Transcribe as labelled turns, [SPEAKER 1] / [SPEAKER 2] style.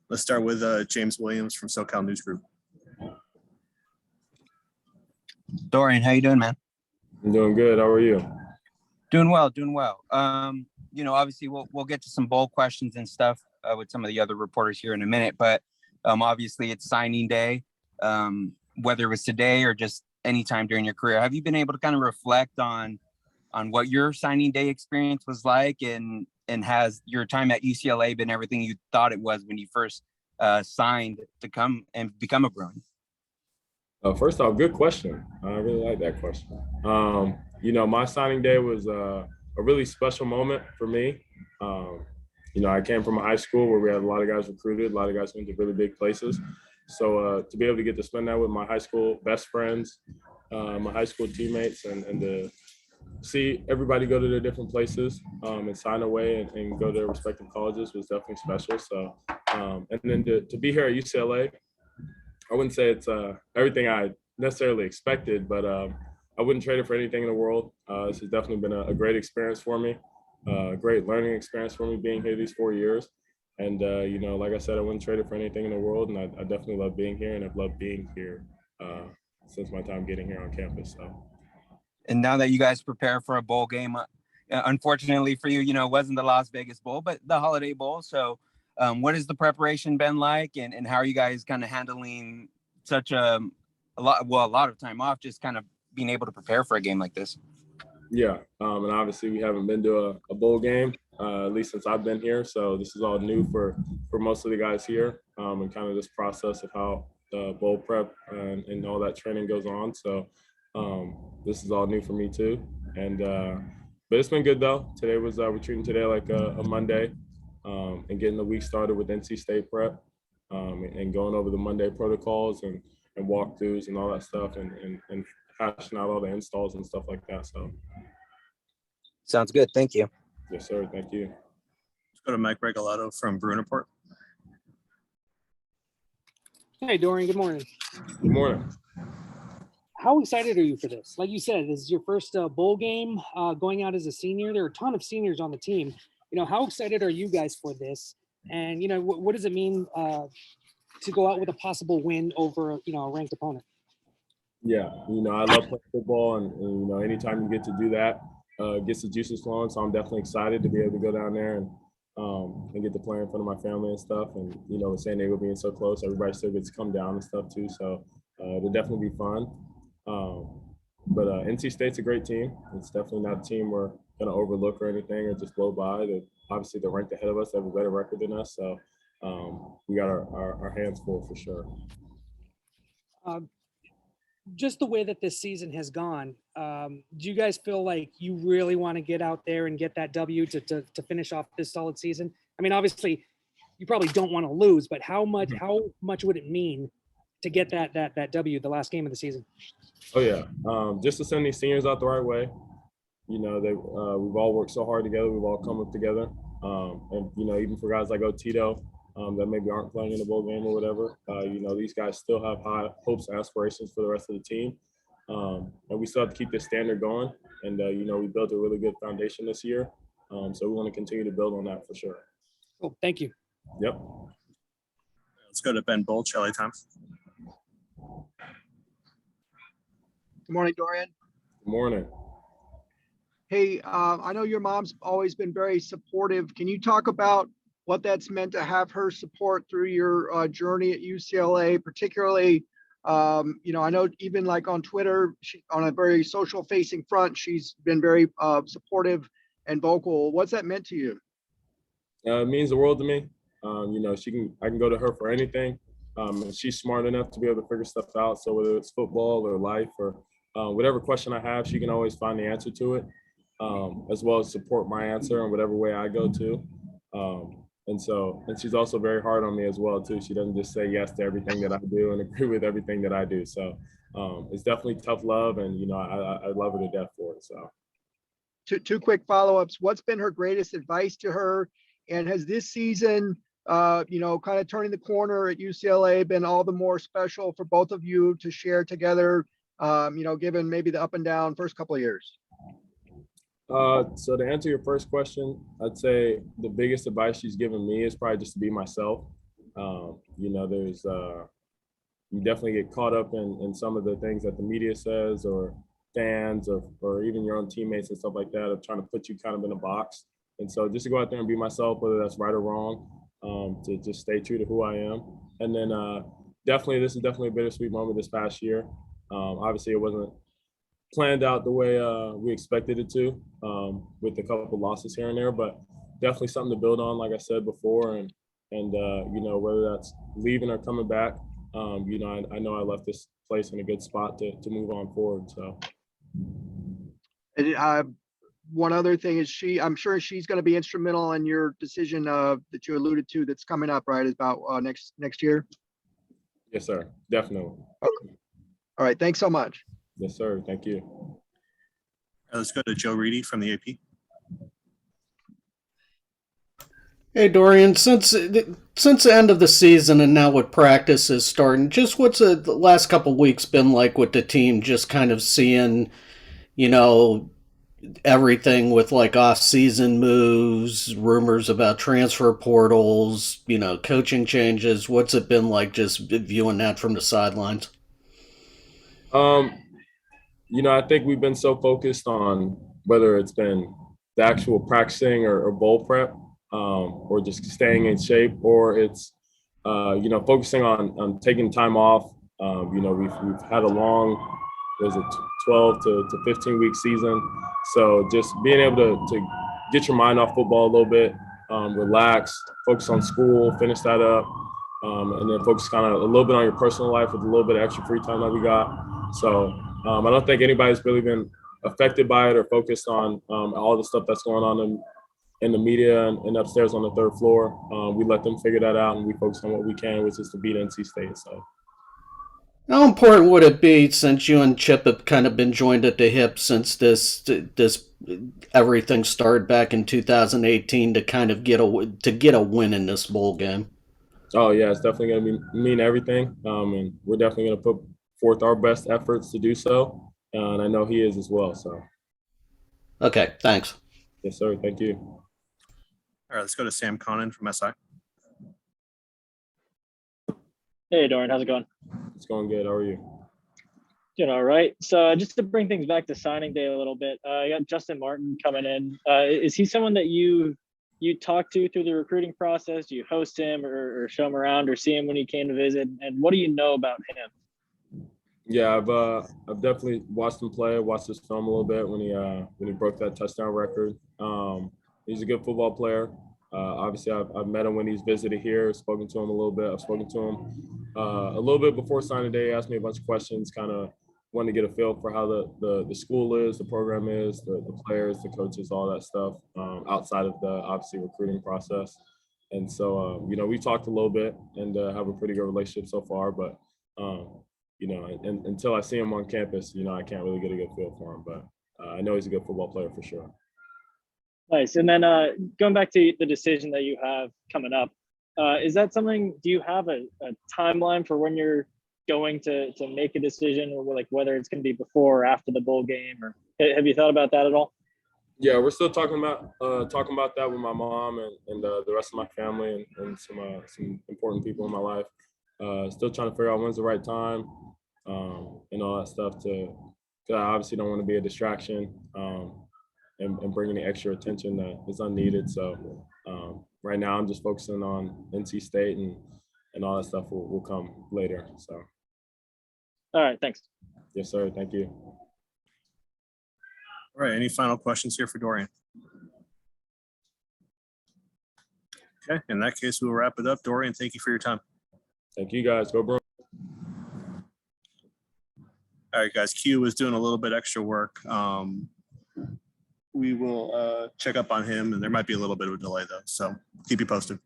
[SPEAKER 1] Let's start with James Williams from SoCal News Group.
[SPEAKER 2] Dorian, how you doing, man?
[SPEAKER 3] I'm doing good. How are you?
[SPEAKER 2] Doing well. Obviously we'll get to some bowl questions and stuff with some of the other reporters here in a minute, but obviously it's signing day, whether it was today or just any time during your career. Have you been able to kind of reflect on what your signing day experience was like, and has your time at UCLA been everything you thought it was when you first signed to come and become a Bruin?
[SPEAKER 3] First off, good question. I really like that question. My signing day was a really special moment for me. I came from a high school where we had a lot of guys recruited, a lot of guys went to really big places. So to be able to get to spend that with my high school best friends, my high school teammates, and to see everybody go to their different places and sign away and go to their respective colleges was definitely special. So, and then to be here at UCLA, I wouldn't say it's everything I necessarily expected, but I wouldn't trade it for anything in the world. This has definitely been a great experience for me, a great learning experience for me being here these 4 years. And, like I said, I wouldn't trade it for anything in the world. And I definitely love being here, and I've loved being here since my time getting here on campus. So.
[SPEAKER 2] And now that you guys prepare for a bowl game, unfortunately for you, it wasn't the Las Vegas Bowl, but the Holiday Bowl. So what has the preparation been like, and how are you guys kind of handling such a lot of time off, just kind of being able to prepare for a game like this?
[SPEAKER 3] Yeah, and obviously we haven't been to a bowl game, at least since I've been here. So this is all new for most of the guys here, and kind of this process of how the bowl prep and all that training goes on. So this is all new for me too. And but it's been good though. Today was we're treating today like a Monday, and getting the week started with NC State prep, and going over the Monday protocols and walkthroughs and all that stuff, and hashing out all the installs and stuff like that. So
[SPEAKER 2] sounds good. Thank you.
[SPEAKER 3] Yes, sir. Thank you.
[SPEAKER 1] Let's go to Mike Regalado from Bruin Report.
[SPEAKER 4] Hey, Dorian. Good morning.
[SPEAKER 3] Good morning.
[SPEAKER 4] How excited are you for this? Like you said, this is your first bowl game, going out as a senior. There are a ton of seniors on the team. How excited are you guys for this? And, what does it mean to go out with a possible win over, a ranked opponent?
[SPEAKER 3] Yeah, I love playing football, and anytime you get to do that, gets the juices flowing. So I'm definitely excited to be able to go down there and get to play in front of my family and stuff. And, with San Diego being so close, everybody still gets to come down and stuff too. So it'll definitely be fun. But NC State's a great team. It's definitely not a team we're going to overlook or anything or just blow by. Obviously, they're ranked ahead of us. They have a better record than us. So we got our hands full for sure.
[SPEAKER 4] Just the way that this season has gone, do you guys feel like you really want to get out there and get that W to finish off this solid season? I mean, obviously, you probably don't want to lose, but how much would it mean to get that W, the last game of the season?
[SPEAKER 3] Oh yeah, just to send these seniors out the right way. We've all worked so hard together. We've all come up together, and even for guys like Otito, that maybe aren't playing in the bowl game or whatever, these guys still have high hopes and aspirations for the rest of the team, and we still have to keep this standard going. And we built a really good foundation this year, so we want to continue to build on that for sure.
[SPEAKER 4] Cool, thank you.
[SPEAKER 3] Yep.
[SPEAKER 1] Let's go to Ben Bolch, LA Times.
[SPEAKER 5] Good morning, Dorian.
[SPEAKER 3] Good morning.
[SPEAKER 5] Hey, I know your mom's always been very supportive. Can you talk about what that's meant to have her support through your journey at UCLA, particularly, I know even like on Twitter, on a very social facing front, she's been very supportive and vocal. What's that meant to you?
[SPEAKER 3] It means the world to me. I can go to her for anything. And she's smart enough to be able to figure stuff out. So whether it's football or life or whatever question I have, she can always find the answer to it, as well as support my answer in whatever way I go to. And she's also very hard on me as well too. She doesn't just say yes to everything that I do and agree with everything that I do. So it's definitely tough love, and I love her to death for it. So
[SPEAKER 5] two quick follow-ups. What's been her greatest advice to her? And has this season, kind of turning the corner at UCLA been all the more special for both of you to share together, given maybe the up and down first couple of years?
[SPEAKER 3] So to answer your first question, I'd say the biggest advice she's given me is probably just to be myself. You know, there's you definitely get caught up in some of the things that the media says or fans or even your own teammates and stuff like that of trying to put you kind of in a box. And so just to go out there and be myself, whether that's right or wrong, to just stay true to who I am. And then this is definitely a bittersweet moment this past year. Obviously, it wasn't planned out the way we expected it to, with a couple of losses here and there, but definitely something to build on, like I said before. And you know, whether that's leaving or coming back, you know, I know I left this place in a good spot to move on forward. So.
[SPEAKER 5] And, one other thing is I'm sure she's going to be instrumental in your decision that you alluded to that's coming up, right? About next year.
[SPEAKER 3] Yes, sir. Definitely.
[SPEAKER 5] Okay. All right. Thanks so much.
[SPEAKER 3] Yes, sir. Thank you.
[SPEAKER 1] Let's go to Joe Reedy from the AP.
[SPEAKER 6] Hey Dorian, since the end of the season and now with practice is starting, just what's the last couple of weeks been like with the team? Just kind of seeing, you know, everything with like off-season moves, rumors about transfer portals, you know, coaching changes. What's it been like just viewing that from the sidelines?
[SPEAKER 3] You know, I think we've been so focused on whether it's been the actual practicing or bowl prep, or just staying in shape, or it's you know, focusing on taking time off. You know, we've had a long, was it 12 to 15 week season. So just being able to get your mind off football a little bit, relax, focus on school, finish that up, and then focus kind of a little bit on your personal life with a little bit of extra free time that we got. So I don't think anybody's really been affected by it or focused on all the stuff that's going on in the media and upstairs on the third floor. We let them figure that out, and we focus on what we can, which is to beat NC State. So.
[SPEAKER 6] How important would it be, since you and Chip have kind of been joined at the hip since this everything started back in 2018, to kind of get a win in this bowl game?
[SPEAKER 3] Oh yeah, it's definitely going to mean everything, and we're definitely going to put forth our best efforts to do so, and I know he is as well. So.
[SPEAKER 6] Okay, thanks.
[SPEAKER 3] Yes, sir. Thank you.
[SPEAKER 1] All right, let's go to Sam Connon from SI.
[SPEAKER 7] Hey, Dorian, how's it going?
[SPEAKER 3] It's going good. How are you?
[SPEAKER 7] Doing all right. So just to bring things back to signing day a little bit, I got Justin Martin coming in. Is he someone that you talk to through the recruiting process? Do you host him or show him around or see him when he came to visit? And what do you know about him?
[SPEAKER 3] Yeah, I've definitely watched him play. Watched his film a little bit when he broke that touchdown record. He's a good football player. Obviously, I've met him when he's visited here, spoken to him a little bit. I've spoken to him a little bit before signing day. He asked me a bunch of questions, kind of wanted to get a feel for how the school is, the program is, the players, the coaches, all that stuff, outside of the obviously recruiting process. And so, you know, we talked a little bit and have a pretty good relationship so far. But, you know, and until I see him on campus, you know, I can't really get a good feel for him. But I know he's a good football player for sure.
[SPEAKER 7] Nice. And then going back to the decision that you have coming up, is that something, do you have a timeline for when you're going to make a decision, or like whether it's going to be before or after the bowl game, or have you thought about that at all?
[SPEAKER 3] Yeah, we're still talking about that with my mom and the rest of my family and some important people in my life. Still trying to figure out when's the right time, and all that stuff. Cause I obviously don't want to be a distraction, and bring any extra attention that is unneeded. So right now I'm just focusing on NC State, and all that stuff will come later. So.
[SPEAKER 7] All right, thanks.
[SPEAKER 3] Yes, sir. Thank you.
[SPEAKER 1] All right, any final questions here for Dorian? Okay, in that case, we'll wrap it up. Dorian, thank you for your time.
[SPEAKER 3] Thank you, guys. Go Bruins.
[SPEAKER 1] All right, guys, Q is doing a little bit extra work. We will check up on him, and there might be a little bit of a delay though, so keep you posted.